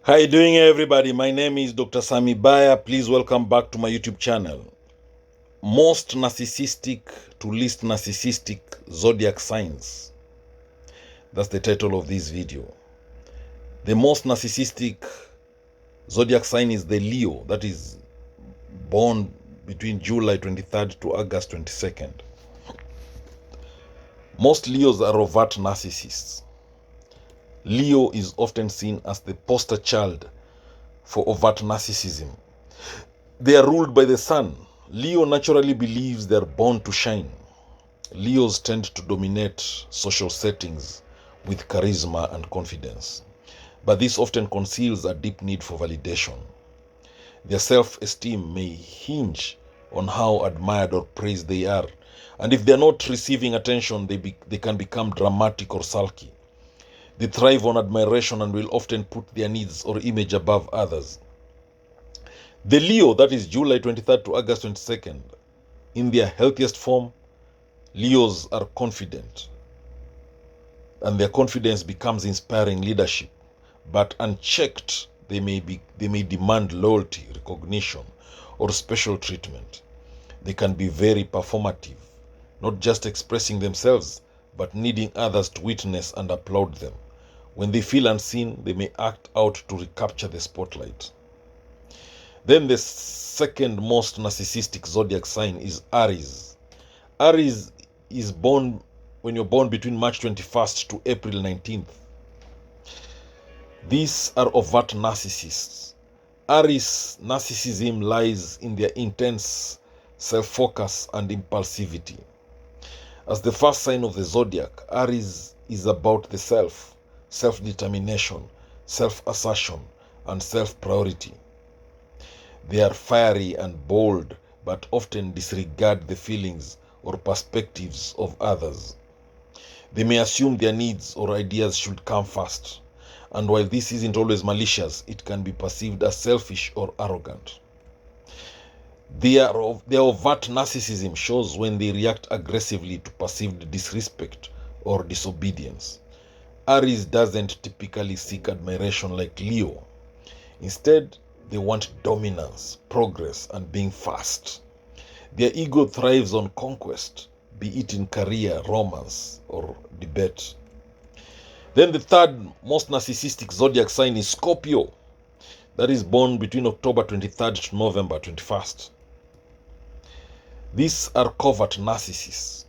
How you doing, everybody? My name is Dr. Sami Baya. Please welcome back to my YouTube channel. Most narcissistic to least narcissistic zodiac signs. That's the title of this video. The most narcissistic zodiac sign is the Leo, that is born between July 23rd to August 22nd. Most Leos are overt narcissists. Leo is often seen as the poster child for overt narcissism. They are ruled by the sun. Leo naturally believes they are born to shine. Leos tend to dominate social settings with charisma and confidence, but this often conceals a deep need for validation. Their self-esteem may hinge on how admired or praised they are, and if they are not receiving attention, they can become dramatic or sulky. They thrive on admiration and will often put their needs or image above others. The Leo, that is July 23rd to August 22nd, in their healthiest form, Leos are confident, and their confidence becomes inspiring leadership. But unchecked, they may demand loyalty, recognition, or special treatment. They can be very performative, not just expressing themselves, but needing others to witness and applaud them. When they feel unseen, they may act out to recapture the spotlight. Then the second most narcissistic zodiac sign is Aries. Aries is born when you're born between March 21st to April 19th. These are overt narcissists. Aries narcissism lies in their intense self-focus and impulsivity. As the first sign of the zodiac, Aries is about the self, self-determination, self-assertion, and self-priority. They are fiery and bold, but often disregard the feelings or perspectives of others. They may assume their needs or ideas should come first, and while this isn't always malicious, it can be perceived as selfish or arrogant. Their overt narcissism shows when they react aggressively to perceived disrespect or disobedience. Aries doesn't typically seek admiration like Leo. Instead, they want dominance, progress, and being fast. Their ego thrives on conquest, be it in career, romance, or debate. Then the third most narcissistic zodiac sign is Scorpio, that is born between October 23rd to November 21st. These are covert narcissists.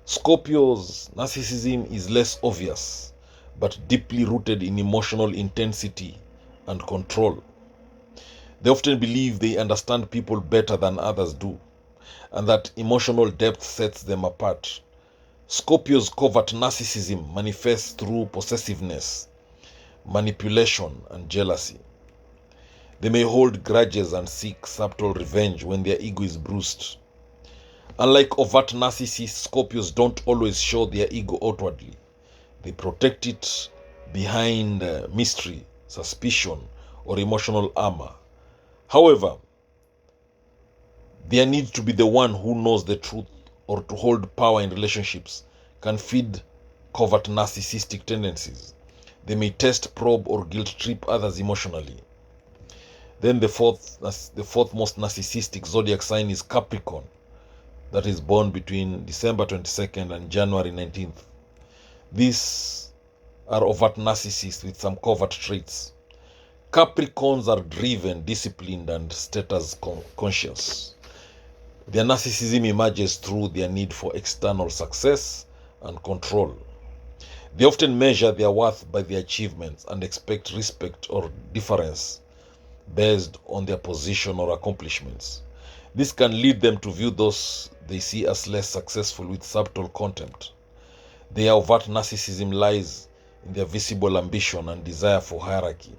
Scorpio's narcissism is less obvious, but deeply rooted in emotional intensity and control. They often believe they understand people better than others do, and that emotional depth sets them apart. Scorpio's covert narcissism manifests through possessiveness, manipulation, and jealousy. They may hold grudges and seek subtle revenge when their ego is bruised. Unlike overt narcissists, Scorpios don't always show their ego outwardly. They protect it behind mystery, suspicion, or emotional armor. However, their need to be the one who knows the truth or to hold power in relationships can feed covert narcissistic tendencies. They may test, probe, or guilt trip others emotionally. Then the fourth most narcissistic zodiac sign is Capricorn, that is born between December 22nd and January 19th. These are overt narcissists with some covert traits. Capricorns are driven, disciplined, and status conscious. Their narcissism emerges through their need for external success and control. They often measure their worth by their achievements and expect respect or deference based on their position or accomplishments. This can lead them to view those they see as less successful with subtle contempt. Their overt narcissism lies in their visible ambition and desire for hierarchy.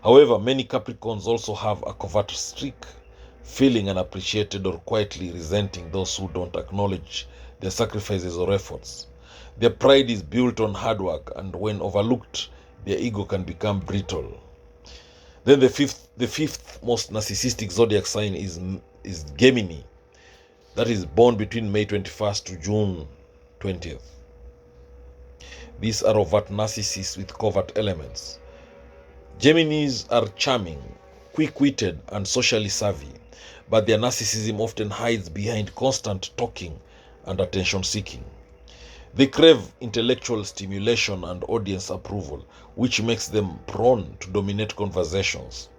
However, many Capricorns also have a covert streak, feeling unappreciated or quietly resenting those who don't acknowledge their sacrifices or efforts. Their pride is built on hard work, and when overlooked, their ego can become brittle. Then the fifth most narcissistic zodiac sign is Gemini, that is born between May 21st to June 20th. These are overt narcissists with covert elements. Geminis are charming, quick-witted, and socially savvy, but their narcissism often hides behind constant talking and attention-seeking. They crave intellectual stimulation and audience approval, which makes them prone to dominate conversations.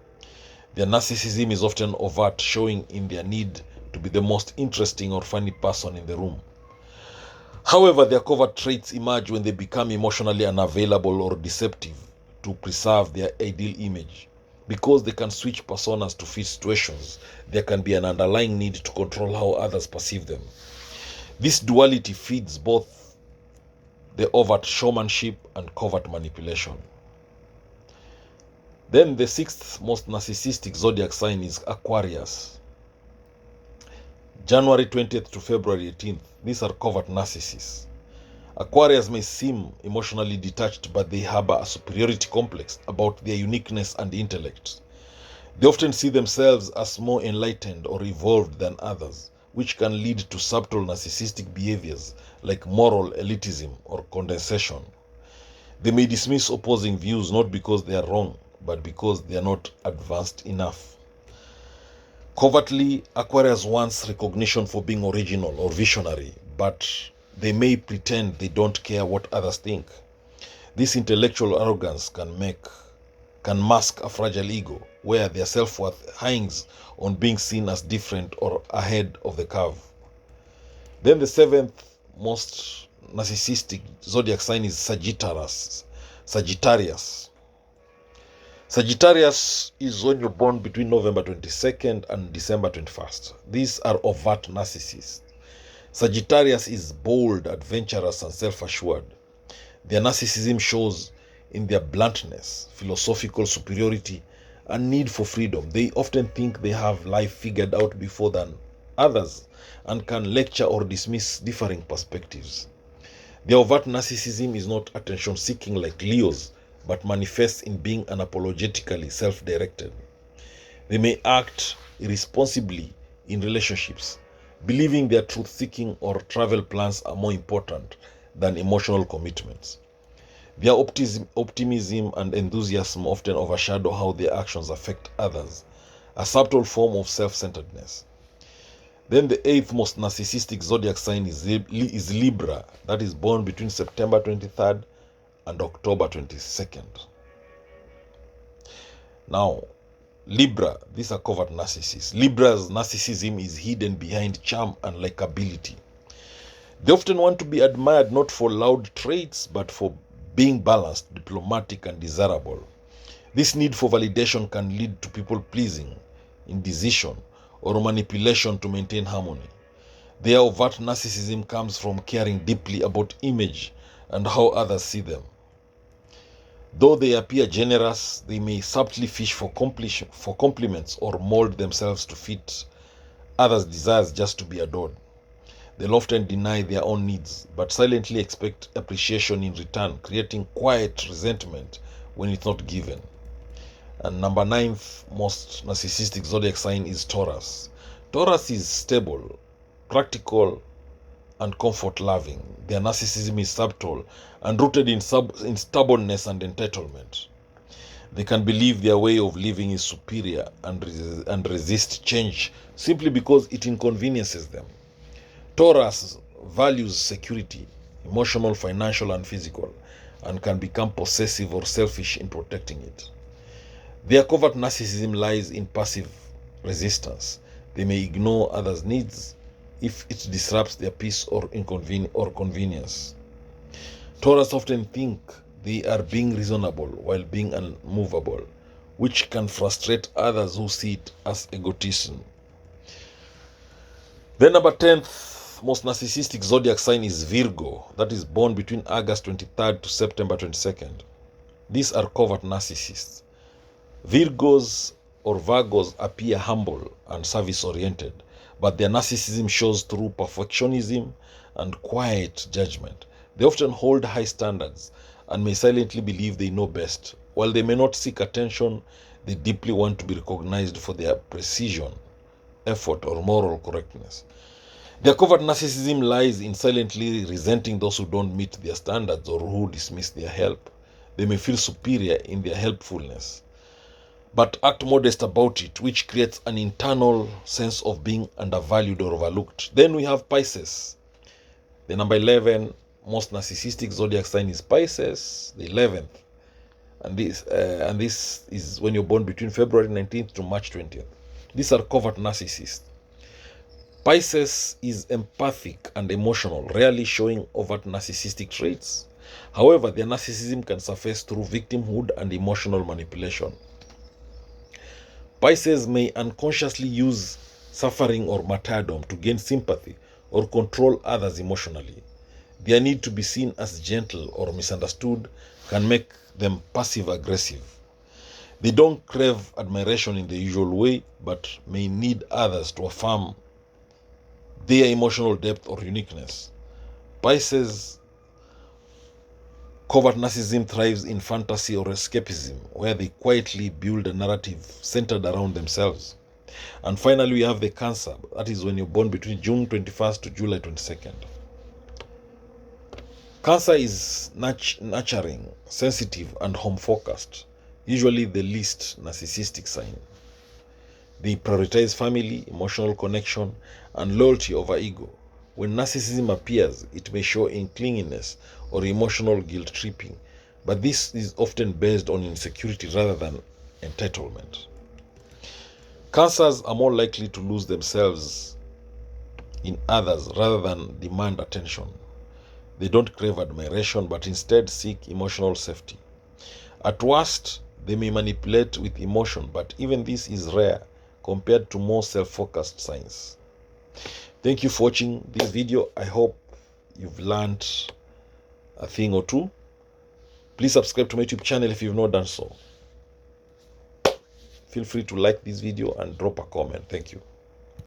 Their narcissism is often overt, showing in their need to be the most interesting or funny person in the room. However, their covert traits emerge when they become emotionally unavailable or deceptive to preserve their ideal image. Because they can switch personas to fit situations, there can be an underlying need to control how others perceive them. This duality feeds both the overt showmanship and covert manipulation. Then the sixth most narcissistic zodiac sign is Aquarius. January 20th to February 18th. These are covert narcissists. Aquarius may seem emotionally detached, but they harbor a superiority complex about their uniqueness and intellect. They often see themselves as more enlightened or evolved than others, which can lead to subtle narcissistic behaviors like moral elitism or condensation. They may dismiss opposing views not because they are wrong, but because they are not advanced enough. Covertly, Aquarius wants recognition for being original or visionary, but they may pretend they don't care what others think. This intellectual arrogance can mask a fragile ego, where their self-worth hangs on being seen as different or ahead of the curve. Then the seventh most narcissistic zodiac sign is Sagittarius. Sagittarius is when you're born between November 22nd and December 21st. These are overt narcissists. Sagittarius is bold, adventurous, and self-assured. Their narcissism shows in their bluntness, philosophical superiority, and need for freedom. They often think they have life figured out before than others and can lecture or dismiss differing perspectives. Their overt narcissism is not attention-seeking like Leo's, but manifests in being unapologetically self-directed. They may act irresponsibly in relationships, believing their truth-seeking or travel plans are more important than emotional commitments. Their optimism and enthusiasm often overshadow how their actions affect others, a subtle form of self-centeredness. Then the eighth most narcissistic zodiac sign is Libra, that is born between September 23rd and October 22nd. Now, Libra, these are covert narcissists. Libra's narcissism is hidden behind charm and likability. They often want to be admired not for loud traits, but for being balanced, diplomatic, and desirable. This need for validation can lead to people-pleasing, indecision, or manipulation to maintain harmony. Their overt narcissism comes from caring deeply about image and how others see them. Though they appear generous, they may subtly fish for compliments or mold themselves to fit others' desires just to be adored. They'll often deny their own needs, but silently expect appreciation in return, creating quiet resentment when it's not given. And number ninth most narcissistic zodiac sign is Taurus. Taurus is stable, practical, and comfort-loving. Their narcissism is subtle and rooted in stubbornness and entitlement. They can believe their way of living is superior and resist change simply because it inconveniences them. Taurus values security, emotional, financial, and physical, and can become possessive or selfish in protecting it. Their covert narcissism lies in passive resistance. They may ignore others' needs if it disrupts their peace or convenience. Taurus often think they are being reasonable while being unmovable, which can frustrate others who see it as egotism. Then number 10th most narcissistic zodiac sign is Virgo, that is born between August 23rd to September 22nd. These are covert narcissists. Virgos appear humble and service-oriented, but their narcissism shows through perfectionism and quiet judgment. They often hold high standards and may silently believe they know best. While they may not seek attention, they deeply want to be recognized for their precision, effort, or moral correctness. Their covert narcissism lies in silently resenting those who don't meet their standards or who dismiss their help. They may feel superior in their helpfulness, but act modest about it, which creates an internal sense of being undervalued or overlooked. Then we have Pisces. The number 11 most narcissistic zodiac sign is Pisces, the 11th. And this is when you're born between February 19th to March 20th. These are covert narcissists. Pisces is empathic and emotional, rarely showing overt narcissistic traits. However, their narcissism can surface through victimhood and emotional manipulation. Pisces may unconsciously use suffering or martyrdom to gain sympathy or control others emotionally. Their need to be seen as gentle or misunderstood can make them passive-aggressive. They don't crave admiration in the usual way, but may need others to affirm their emotional depth or uniqueness. Pisces covert narcissism thrives in fantasy or escapism, where they quietly build a narrative centered around themselves. And finally, we have the Cancer. That is when you're born between June 21st to July 22nd. Cancer is nurturing, sensitive, and home-focused, usually the least narcissistic sign. They prioritize family, emotional connection, and loyalty over ego. When narcissism appears, it may show in clinginess or emotional guilt-tripping, but this is often based on insecurity rather than entitlement. Cancers are more likely to lose themselves in others rather than demand attention. They don't crave admiration, but instead seek emotional safety. At worst, they may manipulate with emotion, but even this is rare compared to more self-focused signs. Thank you for watching this video. I hope you've learned a thing or two. Please subscribe to my YouTube channel if you've not done so. Feel free to like this video and drop a comment. Thank you.